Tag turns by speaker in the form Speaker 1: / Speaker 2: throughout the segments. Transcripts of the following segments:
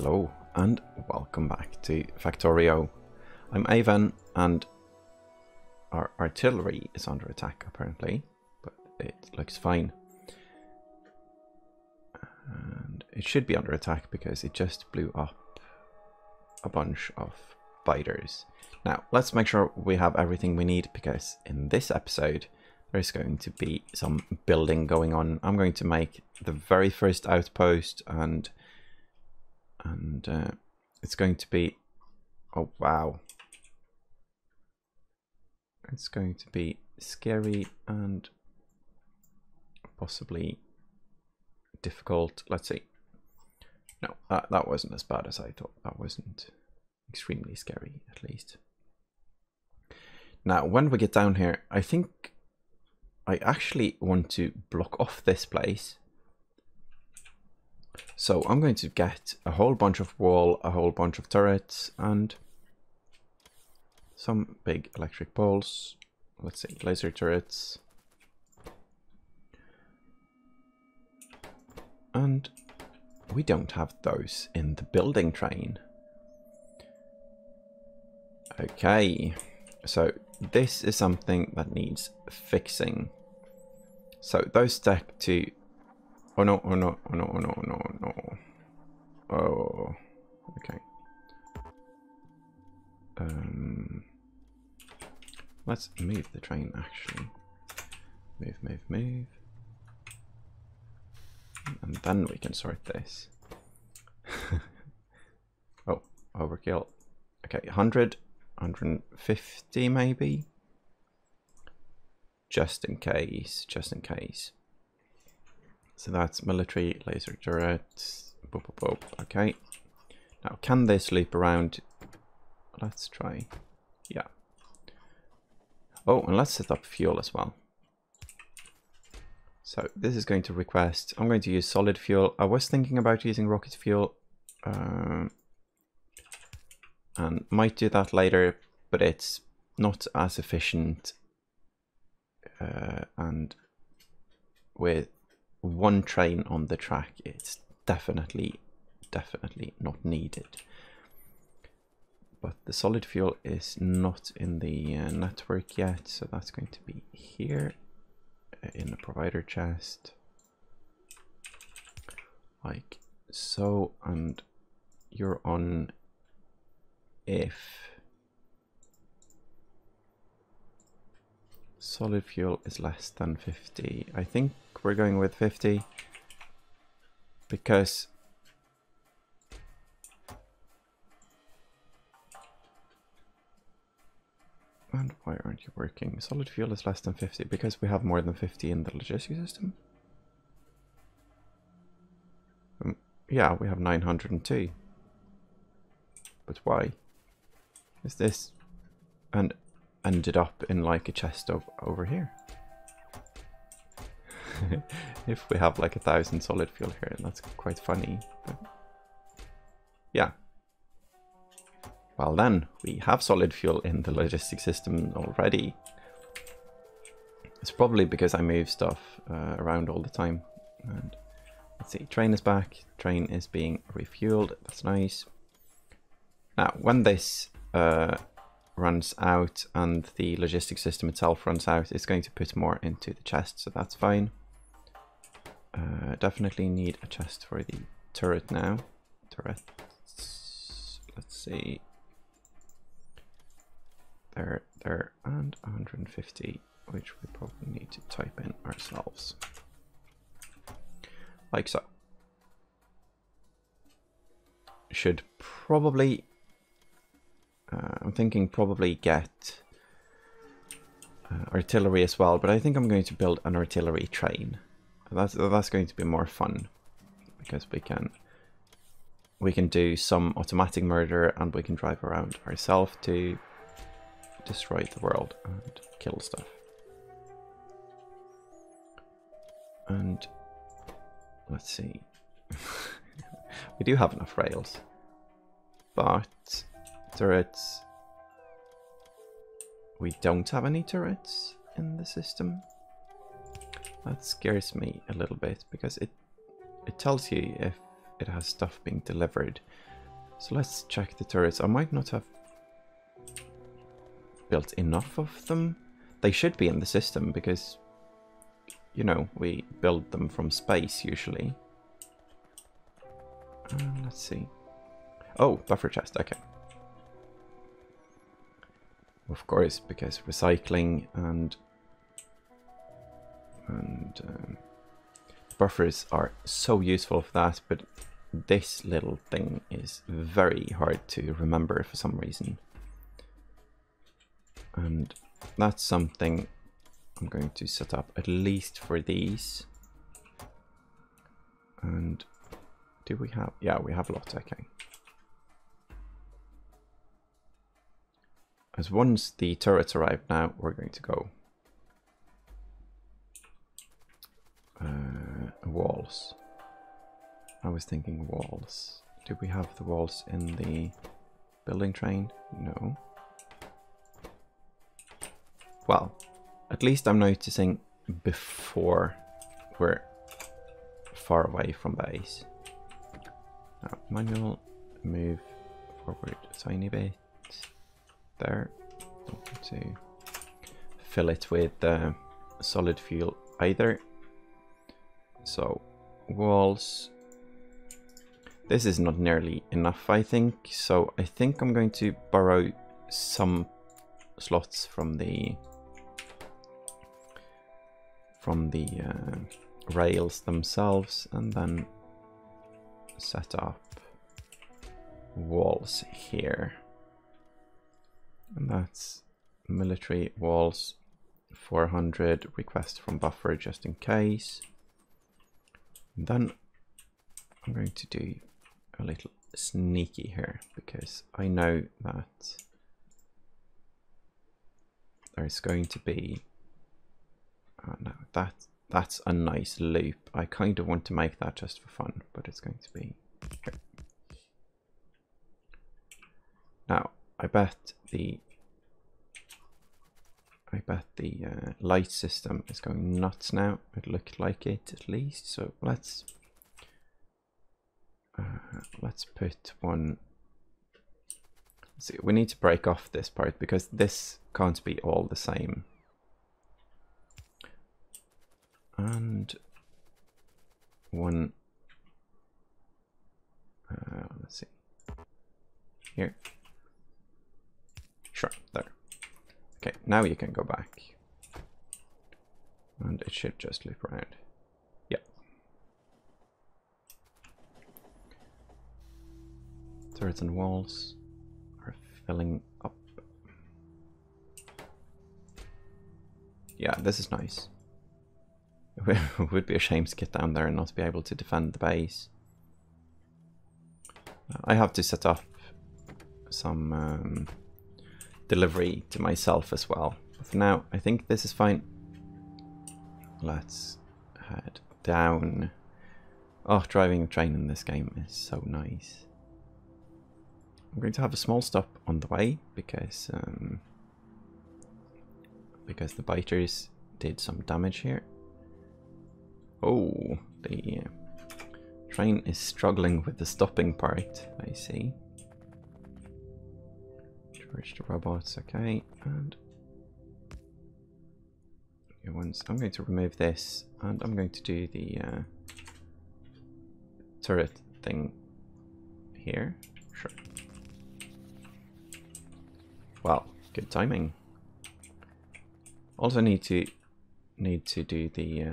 Speaker 1: Hello and welcome back to Factorio. I'm Avon and our artillery is under attack apparently, but it looks fine. And it should be under attack because it just blew up a bunch of biters. Now let's make sure we have everything we need, because in this episode there's going to be some building going on. I'm going to make the very first outpost and it's going to be, oh wow, it's going to be scary and possibly difficult. Let's see. No, that wasn't as bad as I thought. That wasn't extremely scary, at least. Now when we get down here, I think I actually want to block off this place. So I'm going to get a whole bunch of wall, a whole bunch of turrets, and some big electric poles. Let's see, laser turrets. And we don't have those in the building train. Okay, so this is something that needs fixing. So those stack to... Oh no, oh no, oh no, oh no, no, no. Oh, okay. Let's move the train actually. Move, move, move. And then we can sort this. Oh, overkill. Okay, 100, 150 maybe. Just in case, just in case. So that's military, laser turrets, boop, boop, boop. Okay. Now, can this loop around? Let's try. Yeah. Oh, and let's set up fuel as well. So this is going to request, I'm going to use solid fuel. I was thinking about using rocket fuel and might do that later, but it's not as efficient and with one train on the track, it's definitely not needed. But the solid fuel is not in the network yet, so that's going to be here in the provider chest, like so. And you're on if solid fuel is less than 50. I think we're going with 50 because and why aren't you working? Solid fuel is less than 50 because we have more than 50 in the logistic system. Yeah, we have 902. But why is this and ended up in like a chest over here? If we have like 1,000 solid fuel here, that's quite funny. But yeah. Well then, we have solid fuel in the logistic system already. It's probably because I move stuff around all the time. And let's see, train is back. Train is being refueled. That's nice. Now, when this runs out and the logistic system itself runs out, it's going to put more into the chest, so that's fine. Definitely need a chest for the turret now. Turrets. Let's see. There, and 150, which we probably need to type in ourselves. Like so. Should probably, I'm thinking probably get artillery as well, but I think I'm going to build an artillery train. That's going to be more fun because we can do some automatic murder and we can drive around ourselves to destroy the world and kill stuff. And let's see. We do have enough rails, but turrets, we don't have any turrets in the system. That scares me a little bit because it tells you if it has stuff being delivered, So let's check the turrets. I might not have built enough of them. They should be in the system because, you know, we build them from space usually. Let's see. Oh, buffer chest, okay. Of course, because recycling and buffers are so useful for that, but this little thing is very hard to remember for some reason. And that's something I'm going to set up at least for these. And do we have, yeah, we have a lot, okay. As once the turrets arrive now, we're going to go walls. I was thinking walls. Do we have the walls in the building train? No. Well, at least I'm noticing before we're far away from base. Now, manual, move forward a tiny bit. There. Don't want to fill it with solid fuel either. So, walls. This is not nearly enough, I think. So, I think I'm going to borrow some slots from the rails themselves and then set up walls here. And that's military walls, 400, request from buffer just in case. And then I'm going to do a little sneaky here because I know that there's going to be, oh no, that's a nice loop. I kind of want to make that just for fun, but it's going to be here. Now, I bet the light system is going nuts now. It looked like it at least. So let's put one. Let's see, we need to break off this part because this can't be all the same. And one. Let's see. Here. Sure, there. Okay, now you can go back. And it should just loop around. Yeah. Turrets and walls are filling up. Yeah, this is nice. It would be a shame to get down there and not be able to defend the base. I have to set up some delivery to myself as well. But for now, I think this is fine. Let's head down. Oh, driving a train in this game is so nice. I'm going to have a small stop on the way because the biters did some damage here. Oh, the train is struggling with the stopping part, I see. Charge the robots, okay, and new ones. I'm going to remove this, and I'm going to do the turret thing here. Sure. Wow, good timing. Also need to do the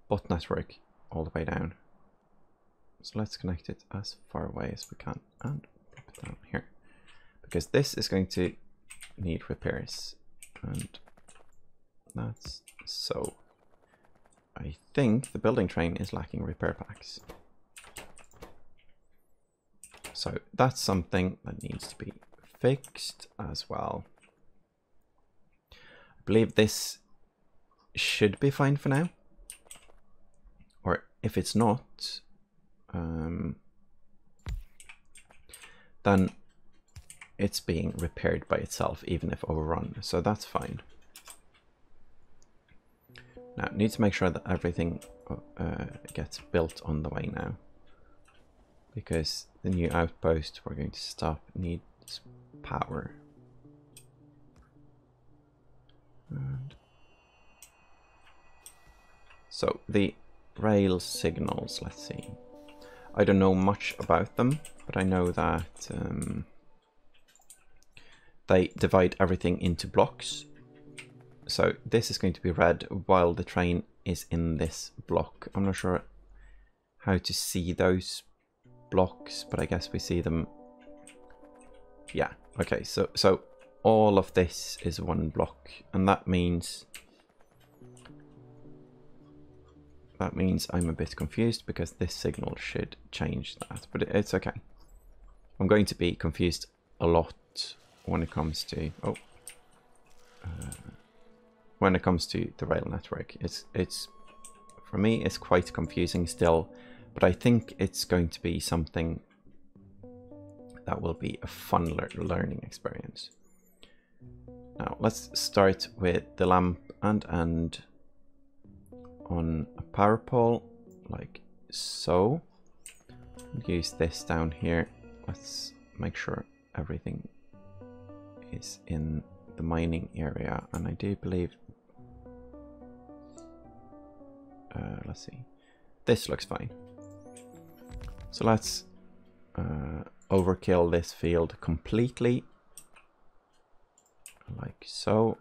Speaker 1: bot network all the way down. So let's connect it as far away as we can and pop it down here, because this is going to need repairs, and that's so. I think the building train is lacking repair packs. So that's something that needs to be fixed as well. I believe this should be fine for now. Or if it's not, then it's being repaired by itself, even if overrun. So that's fine. Now, need to make sure that everything gets built on the way now. because the new outpost we're going to stop needs power. And so the rail signals, let's see. I don't know much about them, but I know that they divide everything into blocks. So this is going to be red while the train is in this block. I'm not sure how to see those blocks, but I guess we see them. Yeah, okay, so all of this is one block, and that means I'm a bit confused because this signal should change that, but it's okay. I'm going to be confused a lot when it comes to the rail network. It's for me it's quite confusing still, but I think it's going to be something that will be a fun learning experience. Now let's start with the lamp and end on a power pole like so. Use this down here. Let's make sure everything is in the mining area, and I do believe let's see, this looks fine. So let's overkill this field completely like so,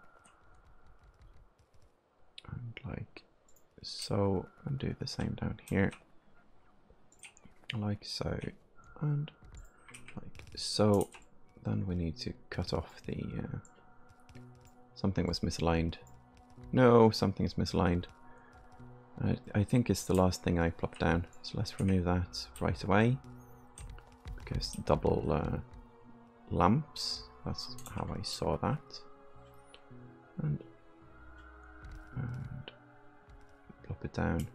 Speaker 1: and like so, and do the same down here like so, and like so. Then we need to cut off the something was misaligned. No, something's misaligned. I think it's the last thing I plopped down, so let's remove that right away, because double lamps, that's how I saw that. And plop it down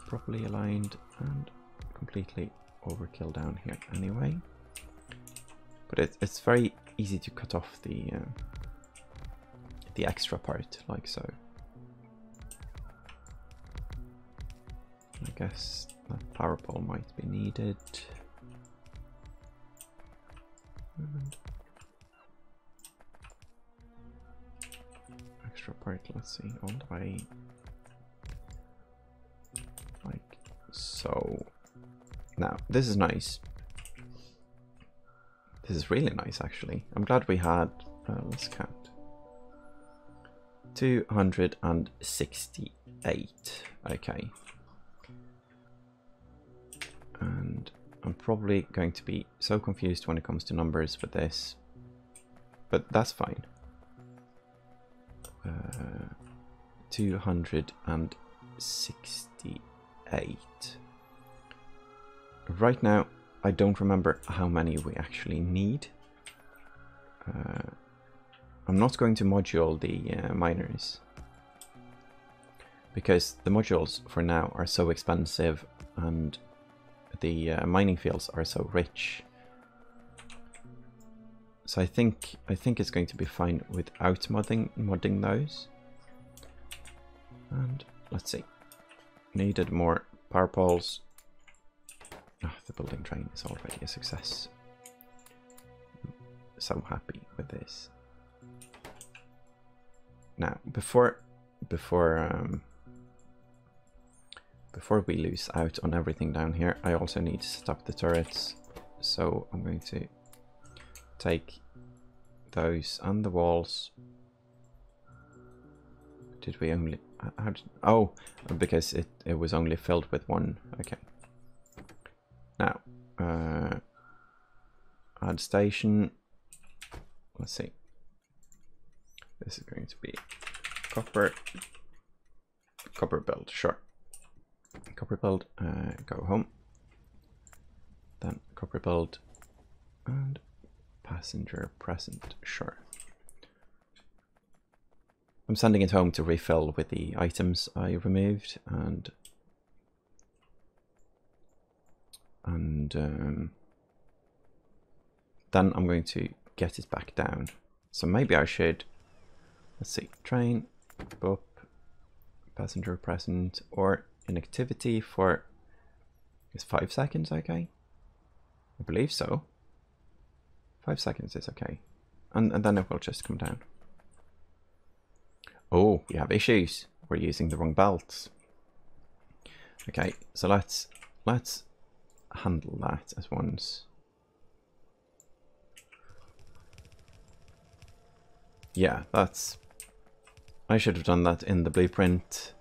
Speaker 1: properly aligned and completely overkill down here anyway. But it's very easy to cut off the extra part like so. I guess that power pole might be needed. And extra part, let's see, all the way like so. Now this is nice. This is really nice actually. I'm glad we had, let's count, 268. Okay. And I'm probably going to be so confused when it comes to numbers with this, but that's fine. 268. Right now, I don't remember how many we actually need. I'm not going to module the miners, because the modules for now are so expensive and the mining fields are so rich. So I think it's going to be fine without modding those. And let's see, needed more power poles. Oh, the building train is already a success. I'm so happy with this. Now, before we lose out on everything down here, I also need to set up the turrets. So I'm going to take those and the walls. Did we only? How did, oh, because it was only filled with one. Okay. Now, add station. Let's see. This is going to be copper build. Sure. Copper build. Go home. Then copper build and passenger present. Sure. I'm sending it home to refill with the items I removed, and then I'm going to get it back down. So maybe I should, let's see, train, boop, passenger present, or inactivity for Is 5 seconds okay? I believe so. 5 seconds is okay. And then it will just come down. Oh, we have issues. We're using the wrong belts. Okay, so let's handle that at once. Yeah, that's... I should have done that in the blueprint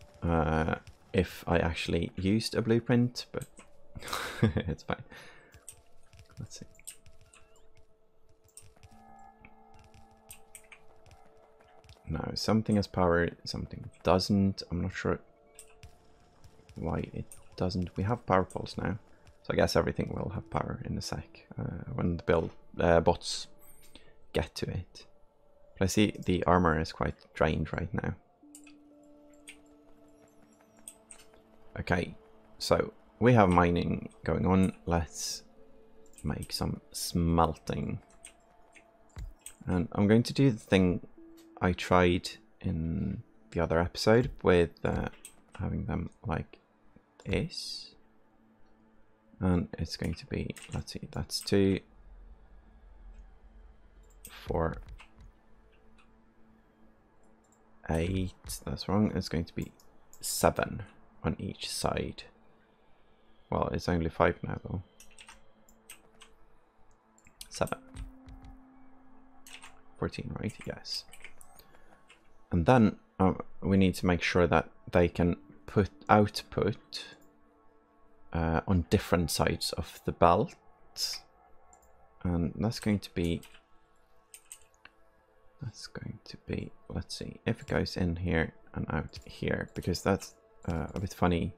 Speaker 1: if I actually used a blueprint, but it's fine. Let's see. No, something has power, something doesn't. I'm not sure why it doesn't. We have power poles now, so I guess everything will have power in a sec when the bots get to it. But I see the armor is quite drained right now. Okay, so we have mining going on. Let's make some smelting. And I'm going to do the thing I tried in the other episode with having them like this. And it's going to be, let's see, that's 2, 4, 8, that's wrong. It's going to be 7 on each side. Well, it's only 5 now though. 7. 14, right? Yes. And then we need to make sure that they can put output on different sides of the belt. And that's going to be, let's see, if it goes in here and out here, because that's a bit funny.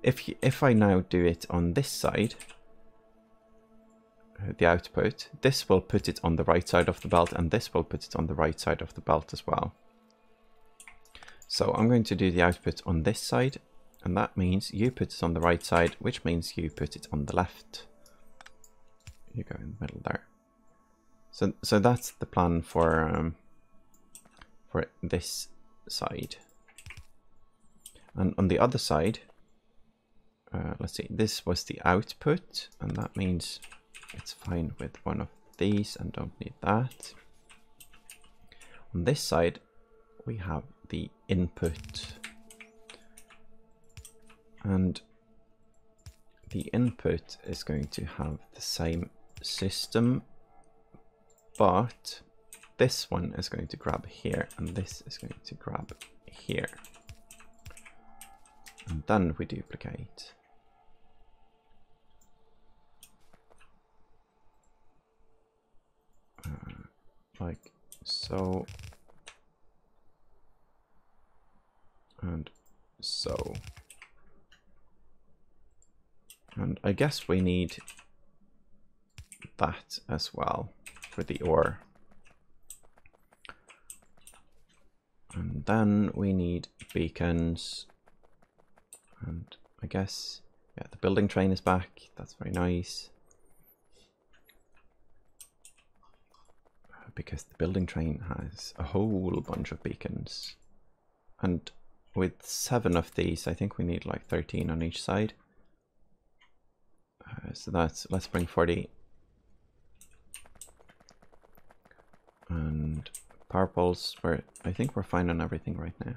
Speaker 1: If I now do it on this side, the output, this will put it on the right side of the belt, and this will put it on the right side of the belt as well. So I'm going to do the output on this side, and that means you put it on the right side, which means you put it on the left. You go in the middle there. So that's the plan for this side. And on the other side, let's see, this was the output, and that means it's fine with one of these and don't need that. On this side, we have the input. And the input is going to have the same system, but this one is going to grab here, and this is going to grab here. And then we duplicate. Like so, and so, and I guess we need that as well for the ore. And then we need beacons, and I guess, yeah, the building train is back. That's very nice. Because the building train has a whole bunch of beacons, and with 7 of these I think we need like 13 on each side. So that's, let's bring 40. And power poles, I think we're fine on everything right now.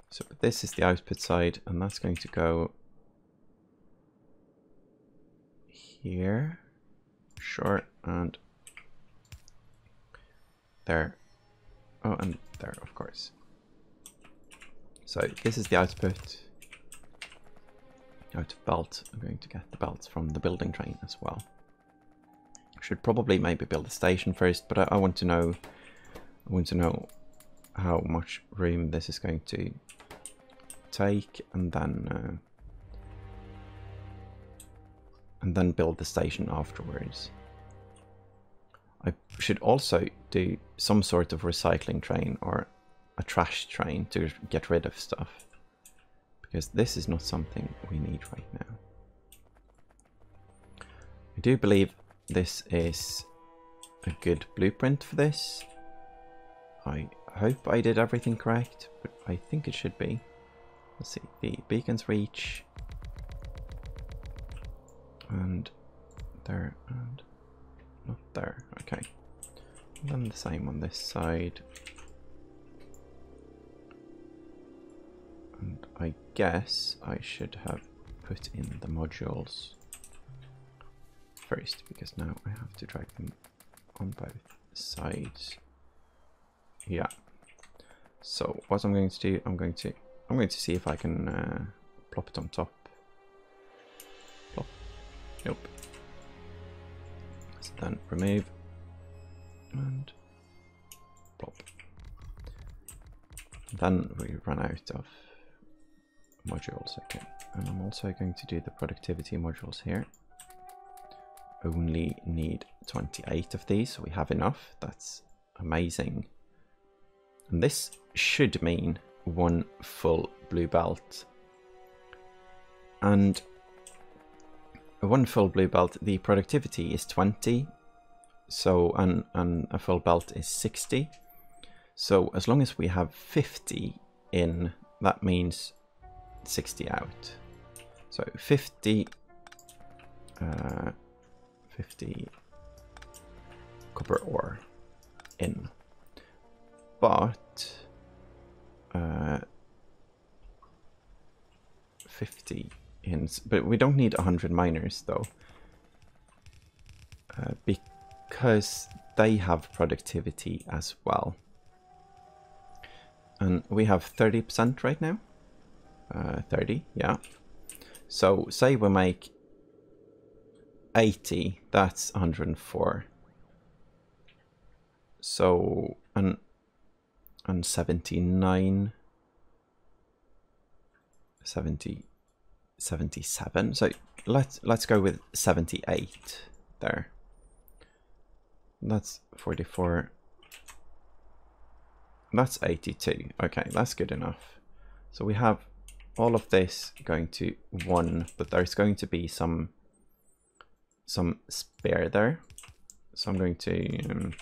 Speaker 1: So this is the output side, and that's going to go here. Sure, and there. Oh, and there, of course. So this is the output. Out of belt. I'm going to get the belts from the building train as well. Should probably maybe build a station first, but I want to know. I want to know how much room this is going to take, and then build the station afterwards. I should also do some sort of recycling train or a trash train to get rid of stuff, because this is not something we need right now. I do believe this is a good blueprint for this. I hope I did everything correct, but I think it should be. let's see, the beacons reach, and there, and not there. Okay, and then the same on this side. And I guess I should have put in the modules first, because now I have to drag them on both sides. Yeah. So what I'm going to do, I'm going to see if I can plop it on top. Plop. Nope. So then remove and plop. Then we run out of modules. Okay, and I'm also going to do the productivity modules here. Only need 28 of these, so we have enough. That's amazing. And this should mean 1 full blue belt. And 1 full blue belt, the productivity is 20, so and a full belt is 60. So as long as we have 50 in, that means 60 out. So 50 copper ore in, but 50 in, but we don't need 100 miners though, because they have productivity as well, and we have 30% right now. 30, yeah. So say we make 80, that's 104. So and 79, 70, 77. So let's go with 78 there. That's 44. That's 82. Okay, that's good enough. So we have all of this going to 1, but there's going to be some spare there. So I'm going to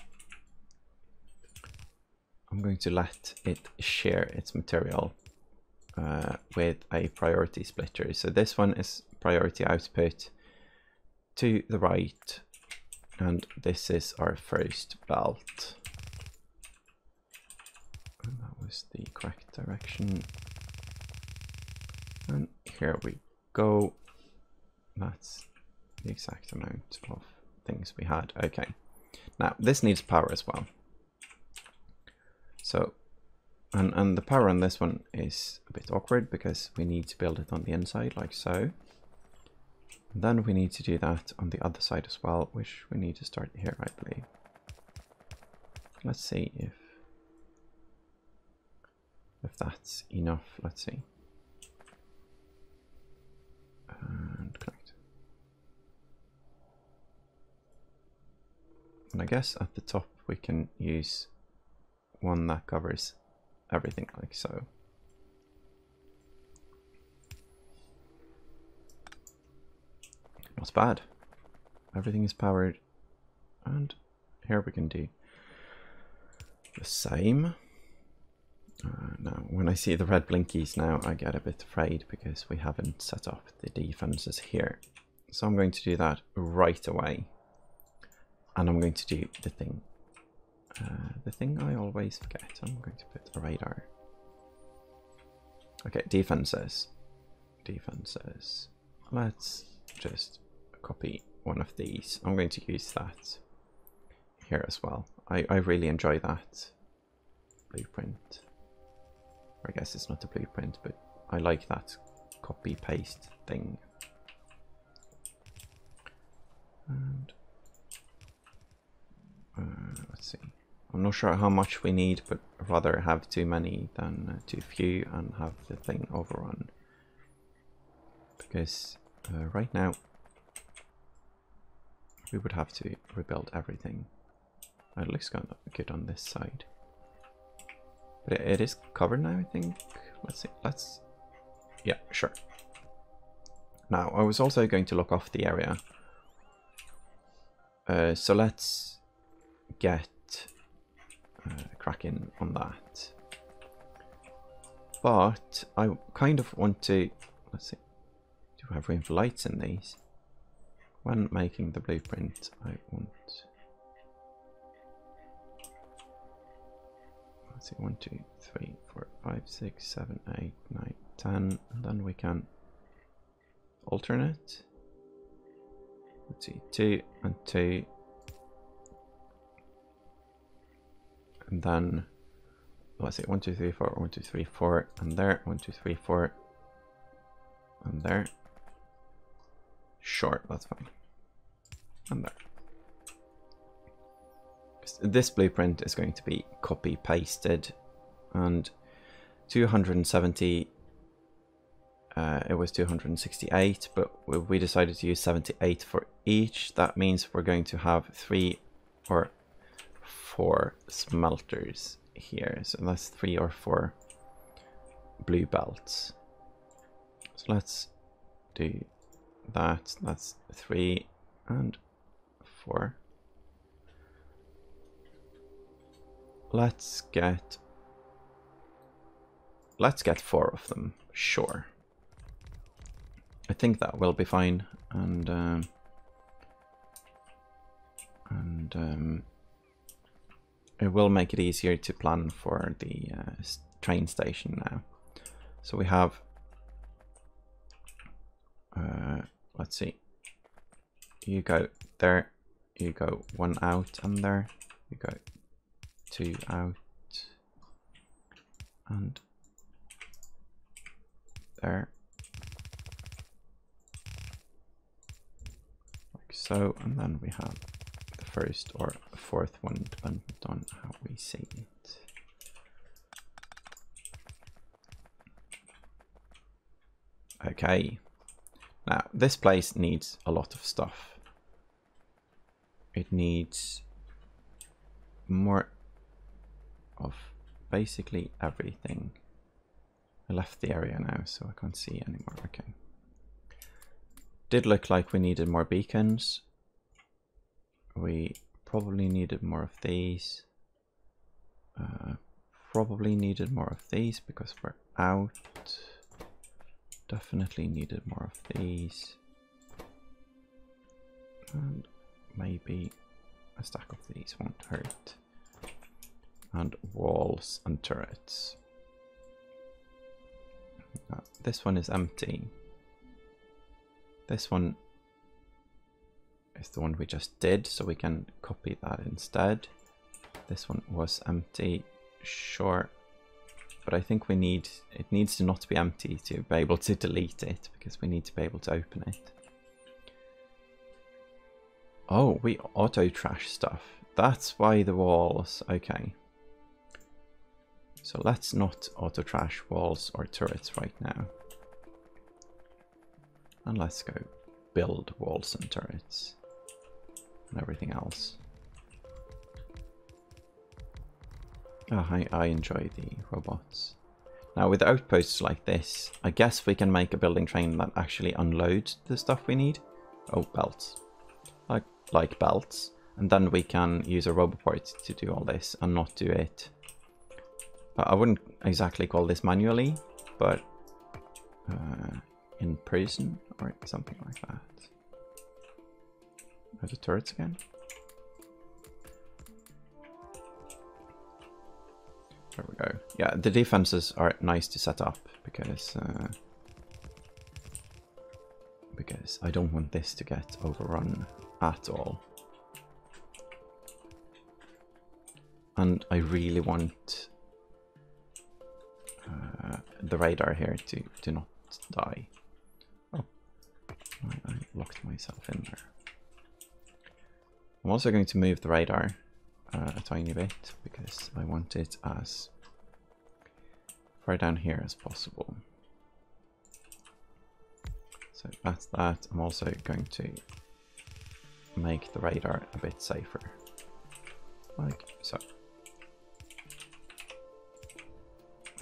Speaker 1: let it share its material with a priority splitter. So this one is priority output to the right, and this is our first belt. And that was the correct direction. And here we go. That's the exact amount of things we had. Okay. Now this needs power as well. So, and the power on this one is a bit awkward because we need to build it on the inside like so. And then we need to do that on the other side as well, which we need to start here, I believe. Let's see if that's enough. Let's see. And connect. And I guess at the top we can use one that covers everything like so. Not bad. Everything is powered, and here we can do the same. Now when I see the red blinkies now I get a bit afraid because we haven't set up the defenses here. So I'm going to do that right away, and I'm going to do the thing I always forget. I'm going to put a radar. Okay, defenses. Let's just copy one of these. I'm going to use that here as well. I really enjoy that blueprint. I guess it's not a blueprint, but I like that copy paste thing. And let's see. I'm not sure how much we need, but I'd rather have too many than too few and have the thing overrun. Because right now we would have to rebuild everything. It looks kind of good on this side. But it is covered now, I think. Let's see. Yeah, sure. Now, I was also going to lock off the area. So let's get cracking on that. But I kind of want to, let's see, do I have room for lights in these? When making the blueprint, I want, let's see, 1, 2, 3, 4, 5, 6, 7, 8, 9, 10, and then we can alternate. Let's see, 2 and 2, and then let's see, 1, 2, 3, 4, 1, 2, 3, 4, and there, 1, 2, 3, 4, and there. Sure, that's fine. And there. This blueprint is going to be copy pasted, and 270. It was 268, but we decided to use 78 for each. That means we're going to have 3 or 4 smelters here. So that's 3 or 4 blue belts. So let's do that. That's 3 and 4. Let's get 4 of them, sure. I think that will be fine, and it will make it easier to plan for the train station now. So we have, let's see, you go there, you go 1 out, and there, you go 2 out, and there. So, and then we have the first or fourth one, depending on how we see it. Okay, now this place needs a lot of stuff. It needs more of basically everything. I left the area now, so I can't see anymore. Okay. Did look like we needed more beacons. We probably needed more of these. Probably needed more of these because we're out. Definitely needed more of these. And maybe a stack of these won't hurt. And walls and turrets. This one is empty. This one is the one we just did, so we can copy that instead. This one was empty, sure. But I think it needs to not be empty to be able to delete it, because we need to be able to open it. Oh, we auto trash stuff. That's why the walls, okay. So let's not auto trash walls or turrets right now. And let's go build walls and turrets and everything else. Oh, I enjoy the robots. Now with outposts like this, I guess we can make a building train that actually unloads the stuff we need. Oh, belts. Like belts. And then we can use a roboport to do all this and not do it. I wouldn't exactly call this manually, but in person or something like that. Are the turrets again? There we go. Yeah, the defenses are nice to set up because I don't want this to get overrun at all. And I really want the radar here to not die. Oh, I locked myself in there. I'm also going to move the radar a tiny bit because I want it as far down here as possible. So that's that. I'm also going to make the radar a bit safer, like so.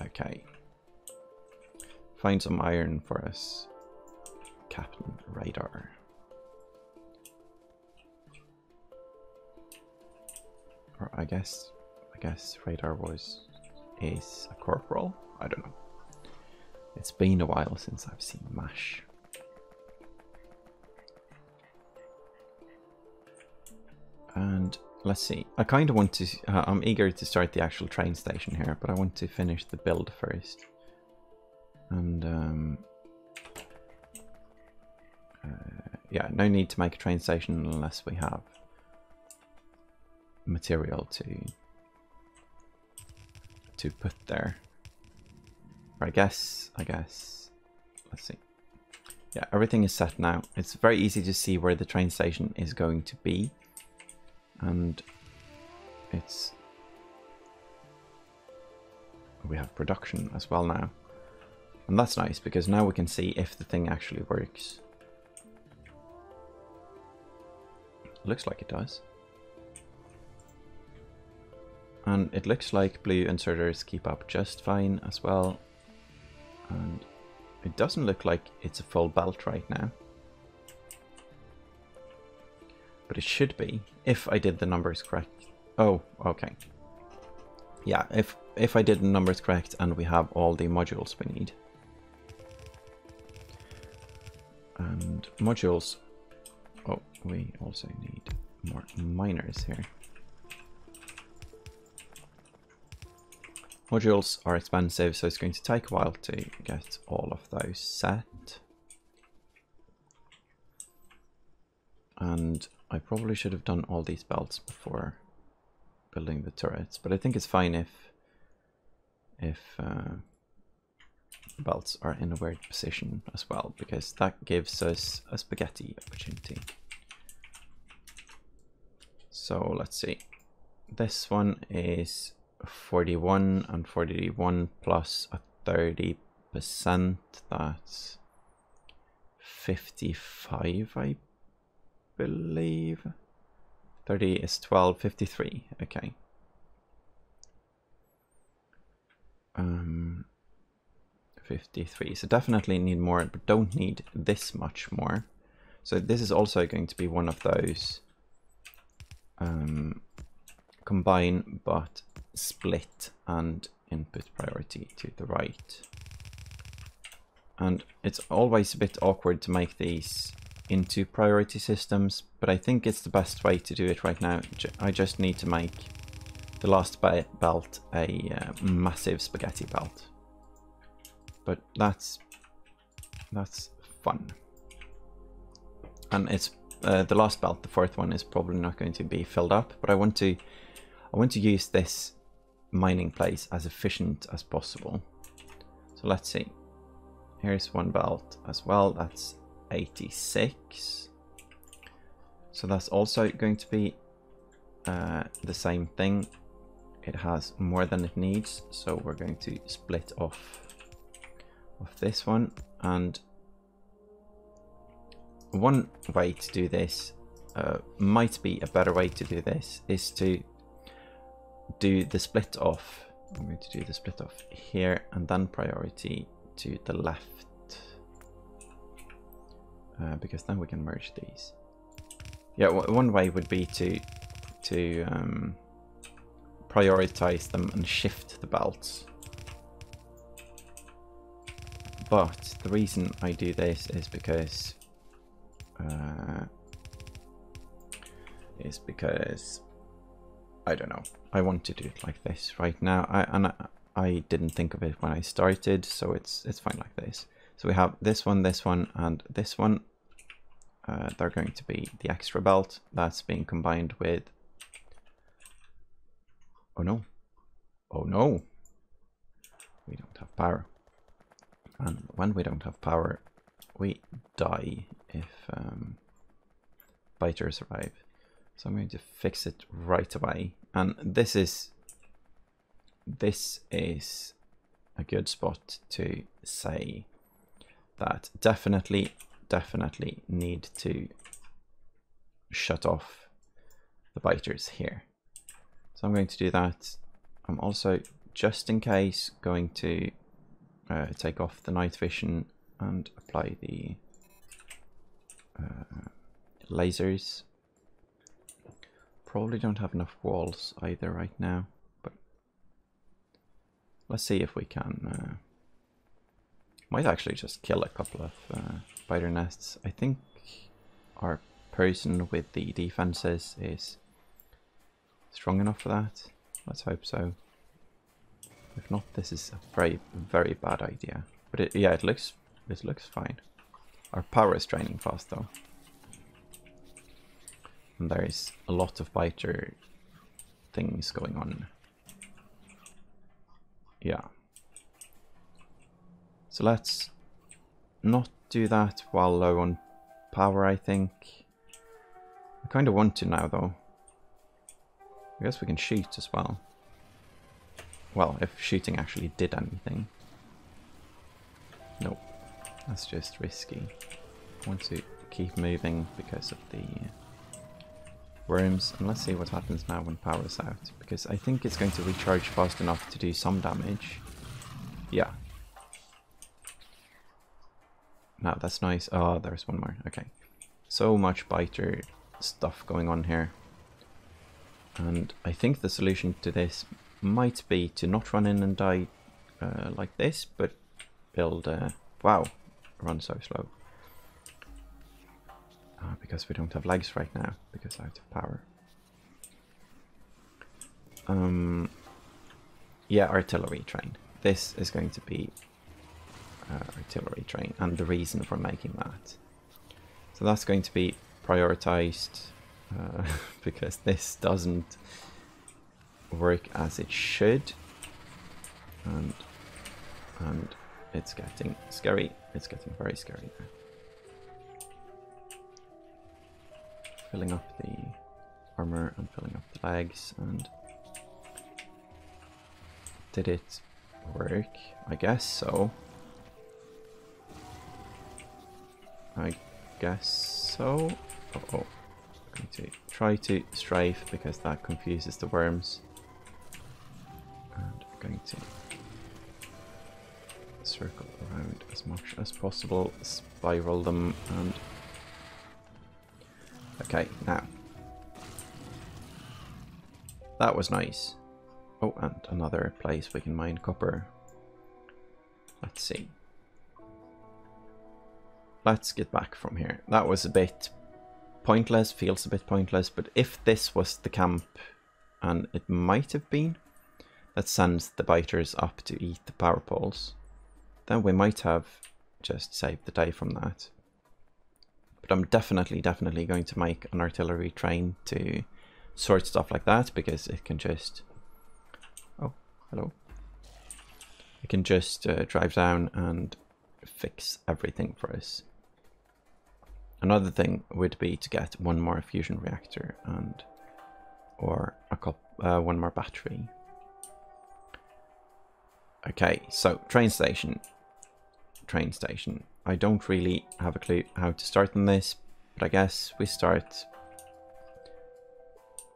Speaker 1: Okay. Find some iron for us, Captain Radar. Or I guess Radar is a corporal. I don't know. It's been a while since I've seen MASH. And let's see, I kind of want to, I'm eager to start the actual train station here, but I want to finish the build first. And yeah, no need to make a train station unless we have material to put there. Or I guess, let's see. Yeah, everything is set now. It's very easy to see where the train station is going to be. And we have production as well now. And that's nice because now we can see if the thing actually works. Looks like it does. And it looks like blue inserters keep up just fine as well. And it doesn't look like it's a full belt right now. But it should be, if I did the numbers correct. Oh, okay. Yeah, if I did the numbers correct and we have all the modules we need. And modules, oh, we also need more miners here. Modules are expensive, so it's going to take a while to get all of those set. And I probably should have done all these belts before building the turrets, but I think it's fine if belts are in a weird position as well, because that gives us a spaghetti opportunity. So let's see. This one is 41 and 41 plus a 30%. That's 55, I believe. 30 is 12, 53. Okay. 53. So definitely need more, but don't need this much more. So this is also going to be one of those combine but split and input priority to the right. And it's always a bit awkward to make these into priority systems, but I think it's the best way to do it right now. I just need to make the last belt a massive spaghetti belt. But that's fun. And it's the last belt, the fourth one, is probably not going to be filled up, but I want to use this mining place as efficient as possible. So let's see. Here's one belt as well. That's 86. So that's also going to be the same thing. It has more than it needs, so we're going to split off this one. And one way to do this, might be a better way to do this, is to do the split off. I'm going to do the split off here and then priority to the left, because then we can merge these. Yeah, one way would be to prioritize them and shift the belts. But the reason I do this is because I don't know. I want to do it like this right now. I didn't think of it when I started, so it's fine like this. So we have this one, and this one. They're going to be the extra belt that's being combined with. Oh no! Oh no! We don't have power. And when we don't have power, we die if biters arrive. So I'm going to fix it right away. And this is a good spot to say that definitely need to shut off the biters here. So I'm going to do that. I'm also, just in case, going to take off the night vision and apply the lasers. Probably don't have enough walls either right now, but let's see if we can Might actually just kill a couple of spider nests. I think our person with the defenses is strong enough for that. Let's hope so. If not, this is a very, very bad idea. But yeah, it looks fine. Our power is draining fast though. And there is a lot of biter things going on. Yeah. So let's not do that while low on power, I think. I kind of want to now though. I guess we can shoot as well. Well, if shooting actually did anything. Nope. That's just risky. I want to keep moving because of the worms. And let's see what happens now when power's out. Because I think it's going to recharge fast enough to do some damage. Yeah. Now that's nice. Oh, there's one more. Okay. So much biter stuff going on here. And I think the solution to this might be to not run in and die like this, but build wow, run so slow. Because we don't have legs right now, because out of power. Yeah, artillery train. This is going to be artillery train, and the reason for making that. So that's going to be prioritized because this doesn't work as it should, and it's getting scary. It's getting very scary now. Filling up the armor and filling up the legs, and did it work? I guess so. I guess so. Uh-oh. I'm going to try to strafe because that confuses the worms. And I'm going to circle around as much as possible, spiral them, and okay, now that was nice. Oh, and another place we can mine copper. Let's see. Let's get back from here. That was a bit pointless, feels a bit pointless, but if this was the camp, and it might have been, that sends the biters up to eat the power poles, then we might have just saved the day from that. But I'm definitely going to make an artillery train to sort stuff like that, because it can just... Oh, hello. It can just drive down and fix everything for us. Another thing would be to get one more fusion reactor and or one more battery. Okay, so train station. Train station. I don't really have a clue how to start on this, but I guess we start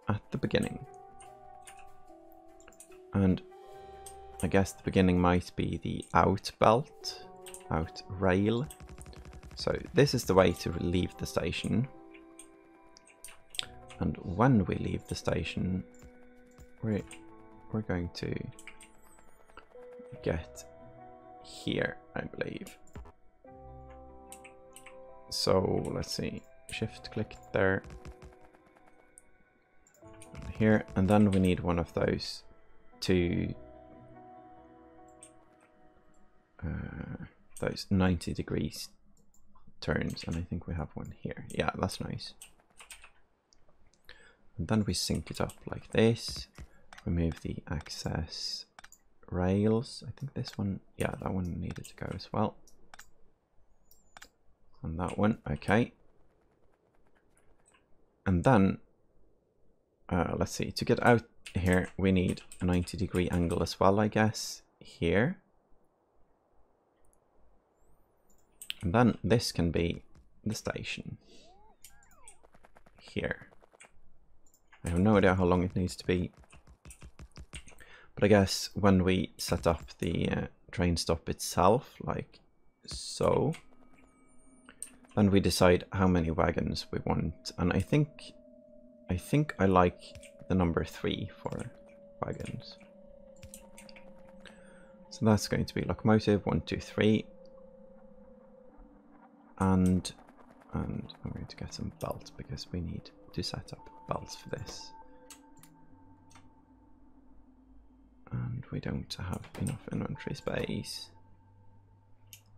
Speaker 1: at the beginning. And I guess the beginning might be the out belt, out rail. So this is the way to leave the station. And when we leave the station, we're going to get here, I believe. So let's see, shift click there, and here, and then we need one of those two those 90 degrees turns, and I think we have one here. Yeah, that's nice. And then we sync it up like this. Remove the access rails. I think this one, yeah, that one needed to go as well. And that one, okay. And then, let's see, to get out here, we need a 90-degree angle as well, I guess, here. And then this can be the station here. I have no idea how long it needs to be. But I guess when we set up the train stop itself, like so, then we decide how many wagons we want. And I think I like the number 3 for wagons. So that's going to be locomotive 1, 2, 3. and I'm going to get some belts because we need to set up belts for this. And we don't have enough inventory space.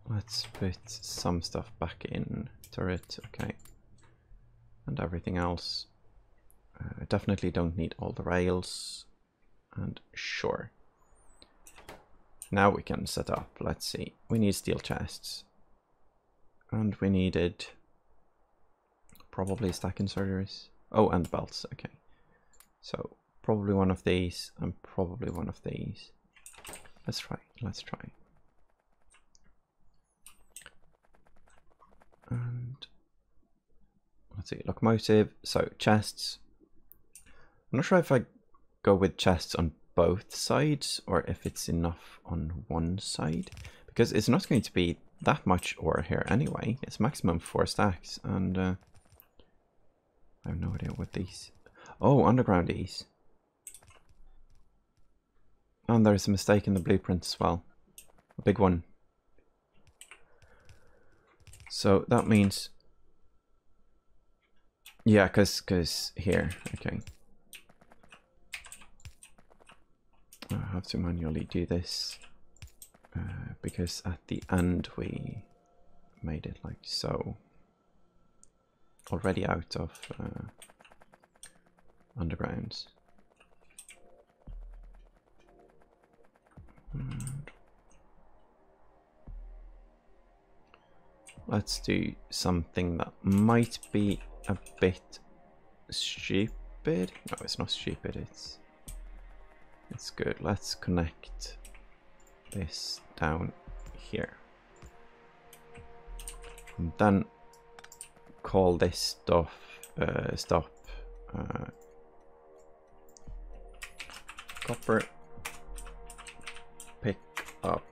Speaker 1: Let's put some stuff back in turret, okay. And everything else. Definitely don't need all the rails. And sure. Now we can set up, let's see. We need steel chests. And we needed probably stack inserters. Oh, and belts, okay. So probably one of these and probably one of these. Let's try. And let's see, locomotive, so chests. I'm not sure if I go with chests on both sides or if it's enough on one side, because it's not going to be that much ore here anyway. It's maximum 4 stacks, and I have no idea what these. Oh, underground ease. And there's a mistake in the blueprint as well, a big one. So that means, yeah, because here, okay. I have to manually do this because at the end we made it like so. Already out of undergrounds. And let's do something that might be a bit stupid. No, it's not stupid, it's good. Let's connect this down here. And then call this stuff stop copper pick up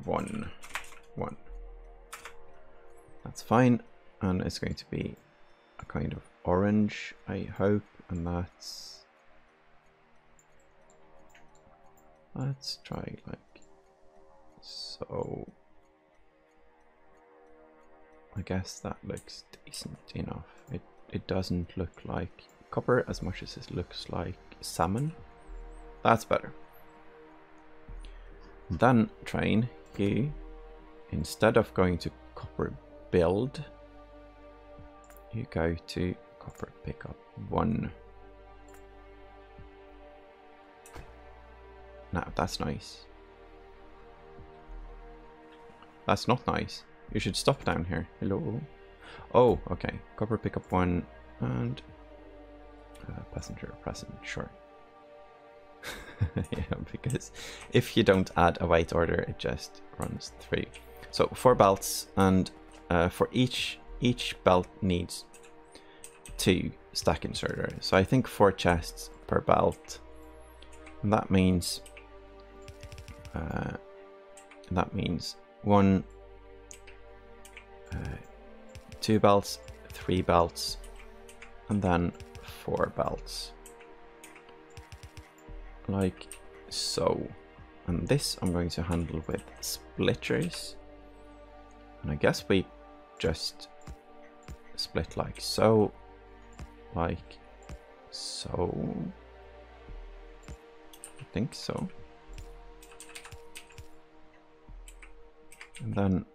Speaker 1: 1. That's fine, and it's going to be a kind of orange, I hope, and that's, let's try like so. I guess that looks decent enough. It doesn't look like copper as much as it looks like salmon. That's better. Then train you, instead of going to copper build, you go to copper pickup 1. Now that's nice. That's not nice. You should stop down here. Hello. Oh, okay. Copper pickup 1 and passenger present. Sure. Yeah, because if you don't add a weight order, it just runs through. So 4 belts, and for each belt needs 2 stack inserters. So I think 4 chests per belt, and that means 1, 2 belts, 3 belts, and then 4 belts. Like so. And this I'm going to handle with splitters. And I guess we just split like so. Like so. I think so. And then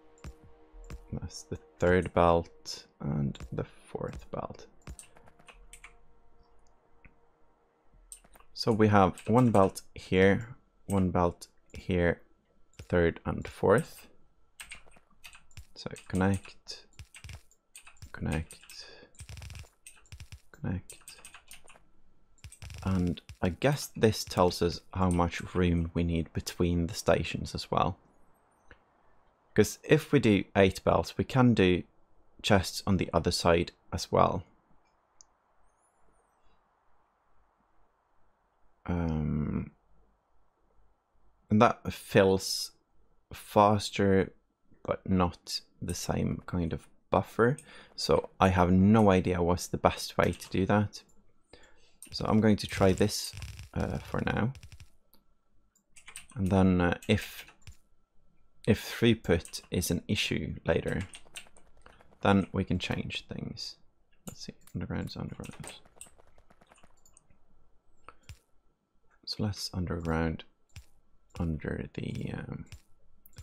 Speaker 1: that's the 3rd belt and the 4th belt. So we have 1 belt here, 1 belt here, 3rd and 4th. So connect, connect, connect. And I guess this tells us how much room we need between the stations as well. Because if we do 8 belts, we can do chests on the other side as well. And that fills faster, but not the same kind of buffer. So I have no idea what's the best way to do that. So I'm going to try this for now. And then if throughput is an issue later, then we can change things. Let's see, underground is underground. So let's underground under the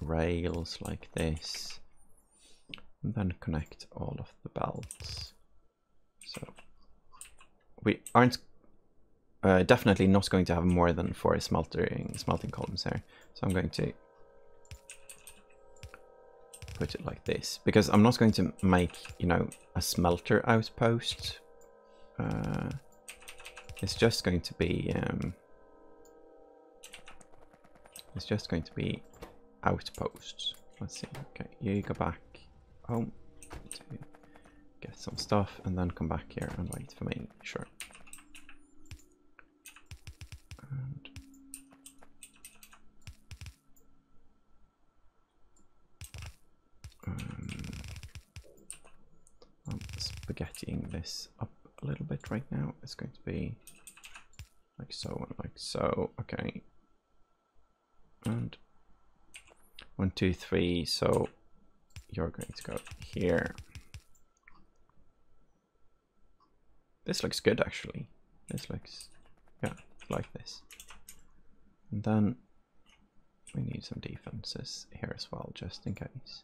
Speaker 1: rails like this, and then connect all of the belts. So we aren't definitely not going to have more than 4 smelting columns here. So I'm going to put it like this, because I'm not going to make, you know, a smelter outpost. It's just going to be outposts. Let's see. Okay, you go back home to get some stuff, and then come back here and wait for me. Sure. And I'm spaghettiing this up a little bit right now. It's going to be like so and like so. Okay. And 1, 2, 3. So you're going to go here. This looks good, actually. This looks, yeah, like this. And then we need some defenses here as well, just in case.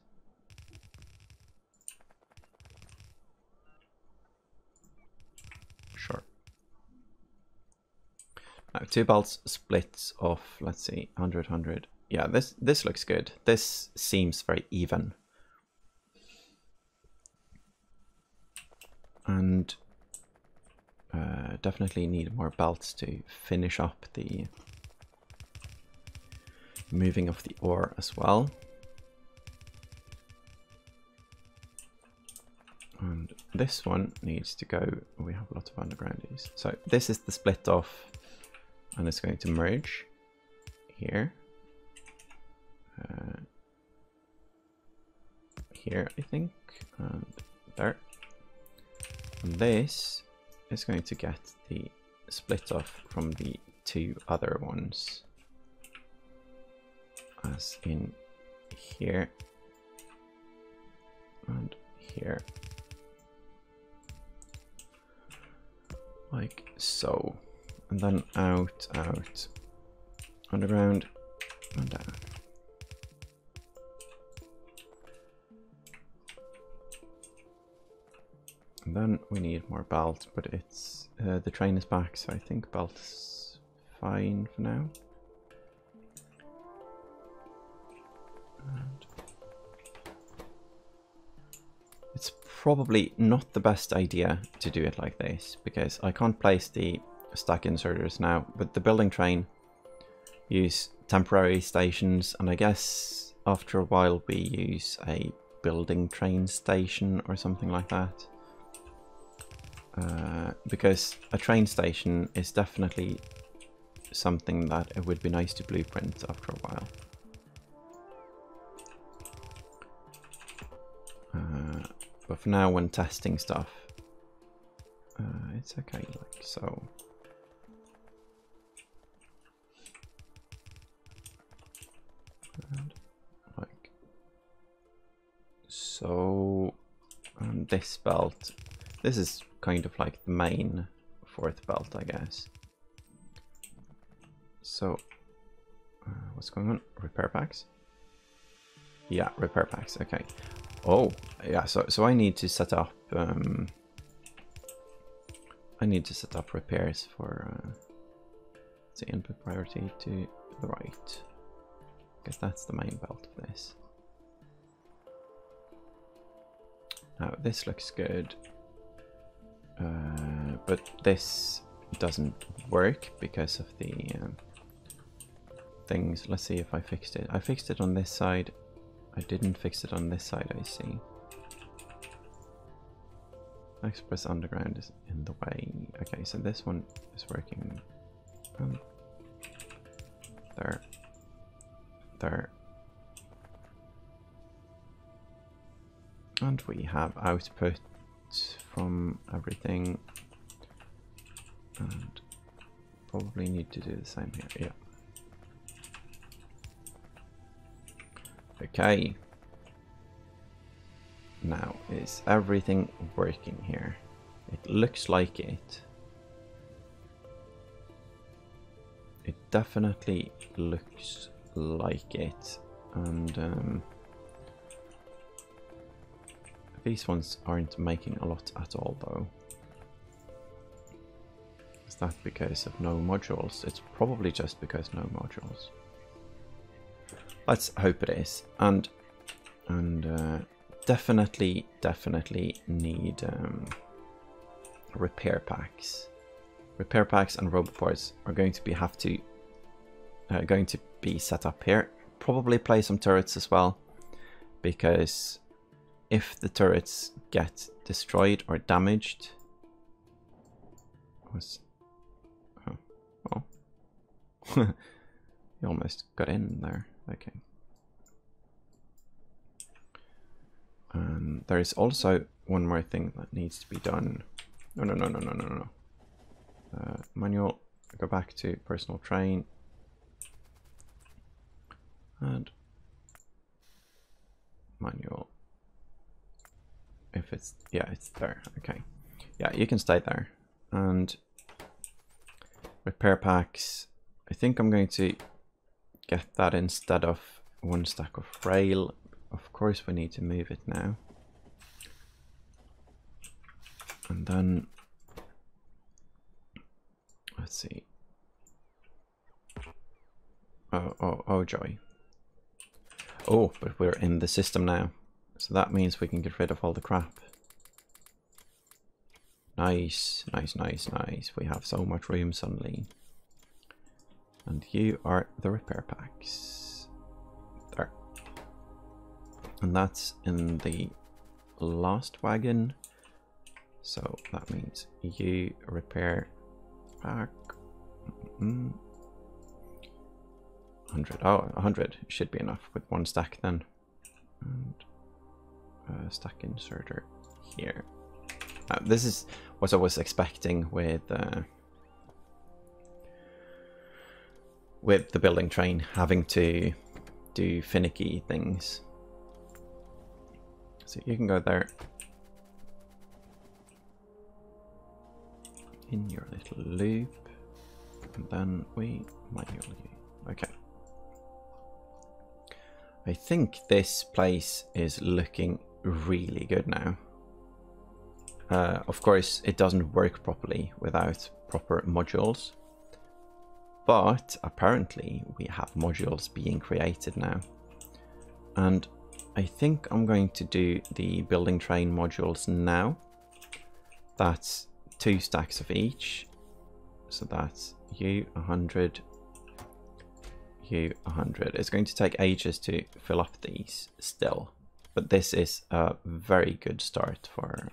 Speaker 1: Sure. Now 2 belts splits off, let's see, 100, 100. Yeah, this looks good. This seems very even. And definitely need more belts to finish up the moving of the ore as well. And this one needs to go, we have a lot of undergroundies. So this is the split off, and it's going to merge here. Here, I think, and there. And this is going to get the split off from the 2 other ones, as in here and here, like so, and then out, out, underground, and down. And then we need more belt, but it's the train is back, so I think belt's fine for now. And it's probably not the best idea to do it like this, because I can't place the stack inserters now, but the building train use temporary stations, and I guess after a while we use a building train station or something like that. Because a train station is definitely something that it would be nice to blueprint after a while. But for now, when testing stuff, it's okay, like so. And like so, and this belt, this is kind of like the main 4th belt, I guess. So, what's going on? Repair packs? Yeah, repair packs, okay. Oh, yeah, so I need to set up, repairs for, the input priority to the right. Because that's the main belt of this. Now, this looks good. But this doesn't work because of the things. Let's see if I fixed it. I fixed it on this side. I didn't fix it on this side, I see. Express underground is in the way. Okay, so this one is working. There. There. And we have output from everything, and probably need to do the same here. Yeah. Okay. now, is everything working here? It looks like it. It definitely looks like it. And these ones aren't making a lot at all though. Is that because of no modules? It's probably just because no modules. Let's hope it is. And definitely need repair packs. Repair packs and roboports are going to be set up here. Probably play some turrets as well, because if the turrets get destroyed or damaged, you almost got in there. Okay. There is also one more thing that needs to be done. No. Manual. Go back to personal train. And manual. If it's, yeah, it's there. Okay. Yeah, you can stay there. And repair packs. I think I'm going to get that instead of one stack of rail. Of course we need to move it now. And then let's see. Oh joy. Oh, but we're in the system now. So that means we can get rid of all the crap. Nice. We have so much room suddenly. And you are the repair packs. There. And that's in the last wagon. So that means you repair pack. 100. Oh, 100 should be enough with one stack then. And stack inserter here. This is what I was expecting with the building train, having to do finicky things. So you can go there in your little loop, and then we manually. Okay. I think this place is looking really good now. Of course, it doesn't work properly without proper modules, but apparently we have modules being created now. And I think I'm going to do the building train modules now. That's 2 stacks of each. So that's you 100, you 100. It's going to take ages to fill up these still, but this is a very good start for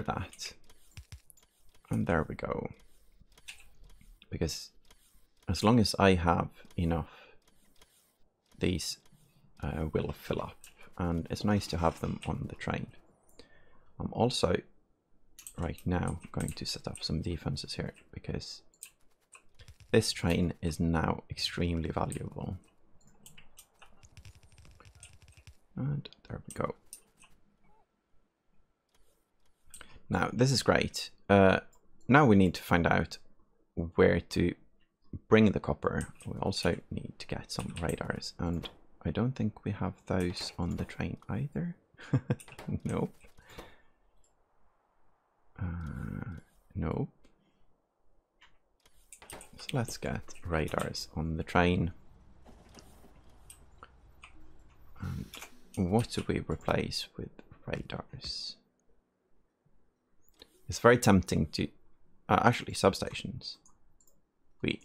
Speaker 1: that. And there we go. Because as long as I have enough, these will fill up, and it's nice to have them on the train. I'm also right now going to set up some defenses here, because this train is now extremely valuable. And there we go. Now this is great. Now we need to find out where to bring the copper. We also need to get some radars, and I don't think we have those on the train either. Nope. Nope. So let's get radars on the train. And what do we replace with radars? It's very tempting to actually substations. We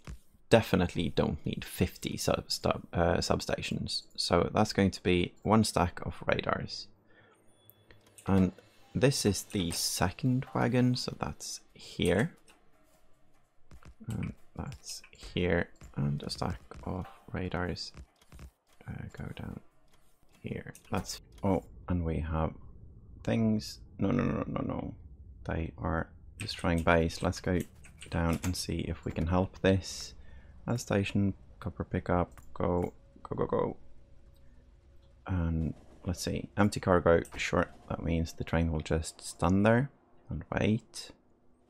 Speaker 1: definitely don't need 50 substations, so that's going to be 1 stack of radars. And this is the second wagon, so that's here, and that's here, and a stack of radars go down here. That's, oh, and we have things. No. They are destroying base. Let's go down and see if we can help this. Station, copper pickup, go. And let's see, empty cargo, sure, that means the train will just stand there and wait.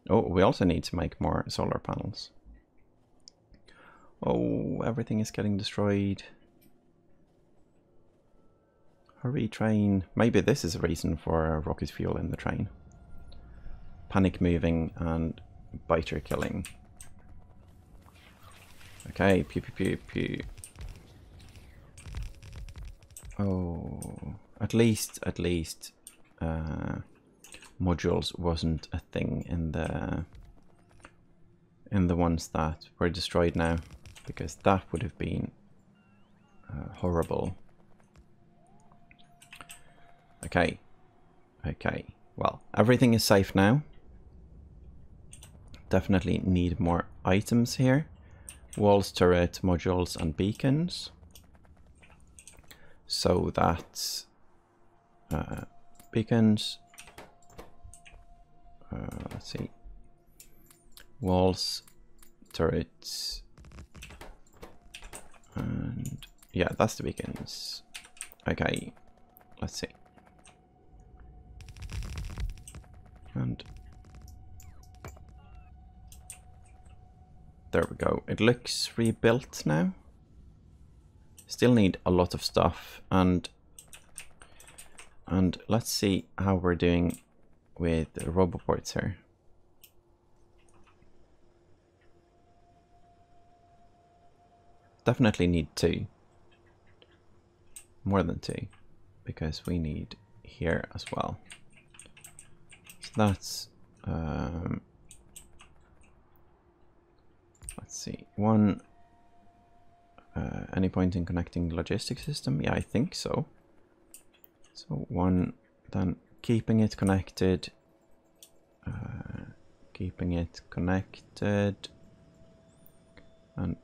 Speaker 1: Oh, we also need to make more solar panels. Oh, everything is getting destroyed. Hurry, train. Maybe this is a reason for rocket fuel in the train. Panic moving and biter killing. Okay, pew pew pew pew. Oh, at least modules wasn't a thing in the ones that were destroyed now, because that would have been horrible. Okay, well, everything is safe now. Definitely need more items here. Walls, turret, modules and beacons. So that's beacons. Let's see. Walls, turrets, and yeah, that's the beacons. Okay, let's see. And there we go. It looks rebuilt now. Still need a lot of stuff, and let's see how we're doing with the roboports here. Definitely need 2. More than 2, because we need here as well. So that's let's see, 1. Any point in connecting the logistic system? Yeah, I think so. So 1, then keeping it connected, and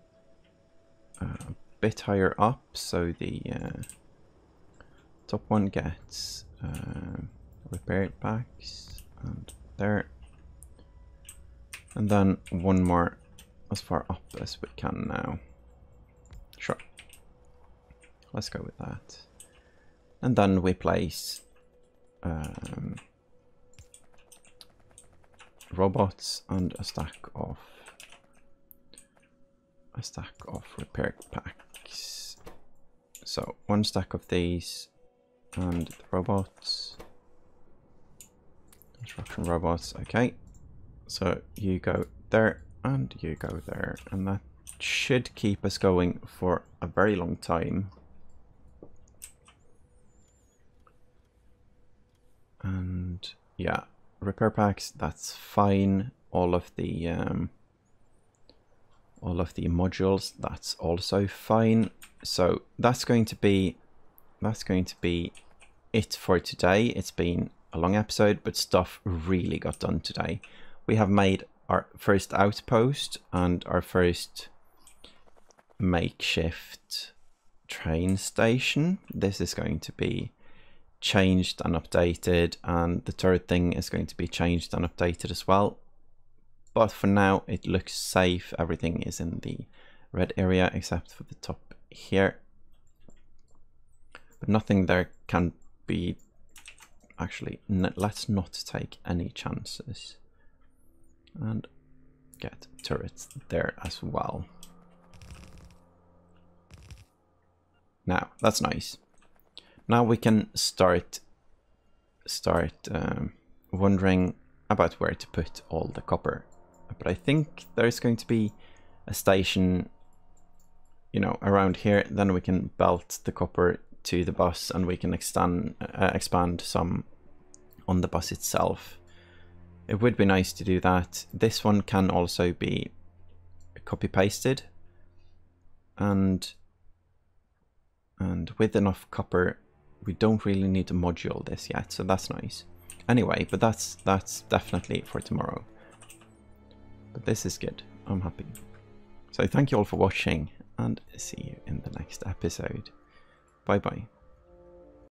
Speaker 1: a bit higher up, so the top one gets repair packs, and there, and then 1 more as far up as we can now. Sure, let's go with that. And then we place robots and a stack of repair packs. So 1 stack of these, and the robots, construction robots. Okay, so you go there and you go there, and that should keep us going for a very long time. And yeah, repair packs, that's fine. All of the modules, that's also fine. So that's going to be it for today. It's been a long episode, but stuff really got done today. We have made our first outpost and our first makeshift train station. This is going to be changed and updated, and the turret thing is going to be changed and updated as well. But for now, it looks safe. Everything is in the red area except for the top here. But nothing there can be... Actually, let's not take any chances. And get turrets there as well. Now, that's nice. Now we can start wondering about where to put all the copper. But I think there's going to be a station, you know, around here. Then we can belt the copper to the bus, and we can expand some on the bus itself. It would be nice to do that. This one can also be copy pasted, and with enough copper, we don't really need to module this yet, so that's nice. Anyway, but that's definitely for tomorrow. But this is good. I'm happy. So thank you all for watching, and see you in the next episode. Bye bye.